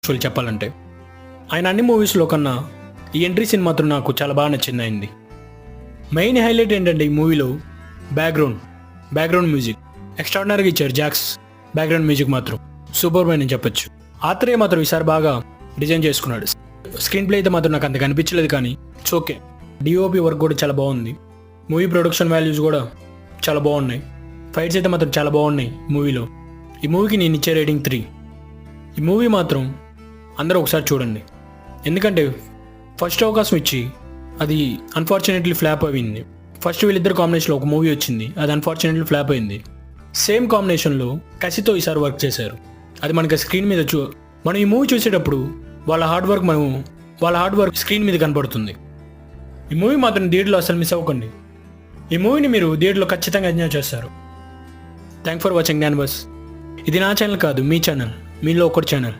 Actual చెప్పాలంటే ఆయన అన్ని మూవీస్లో కన్నా ఈ ఎంట్రీ సీన్ మాత్రం నాకు చాలా బాగా నచ్చింది అయింది. మెయిన్ హైలైట్ ఏంటంటే ఈ మూవీలో బ్యాక్గ్రౌండ్ మ్యూజిక్ ఎక్స్ట్రాడినరీగా ఇచ్చారు. జాక్స్ బ్యాక్గ్రౌండ్ మ్యూజిక్ మాత్రం సూపర్ మైన్ అని చెప్పొచ్చు. ఆత్రేయ మాత్రం ఈసారి బాగా డిజైన్ చేసుకున్నాడు. స్క్రీన్ ప్లే అయితే మాత్రం నాకు అంతగా అనిపించలేదు, కానీ ఇట్స్ ఓకే. డిఓపి వర్క్ కూడా చాలా బాగుంది. మూవీ ప్రొడక్షన్ వాల్యూస్ కూడా చాలా బాగున్నాయి. ఫైట్స్ అయితే మాత్రం చాలా బాగున్నాయి మూవీలో. ఈ మూవీకి నేను ఇచ్చే రేటింగ్ 3. ఈ మూవీ మాత్రం అందరూ ఒకసారి చూడండి, ఎందుకంటే ఫస్ట్ అవకాశం ఇచ్చి అది అన్ఫార్చునేట్లీ ఫ్లాప్ అయింది. ఫస్ట్ వీళ్ళిద్దరు కాంబినేషన్లో ఒక మూవీ వచ్చింది, అది అన్ఫార్చునేట్లీ ఫ్లాప్ అయింది. సేమ్ కాంబినేషన్లో కసితో ఈసారి వర్క్ చేశారు. అది మనకి స్క్రీన్ మీద మనం ఈ మూవీ చూసేటప్పుడు వాళ్ళ హార్డ్ వర్క్ స్క్రీన్ మీద కనపడుతుంది. ఈ మూవీ మాత్రం థియేటర్లో అసలు మిస్ అవ్వకండి. ఈ మూవీని మీరు థియేటర్లో ఖచ్చితంగా ఎంజాయ్ చేస్తారు. Thank for watching Gyan bus. ఇది నా ఛానల్ కాదు, మీ ఛానల్, మీలో ఒకటి ఛానల్.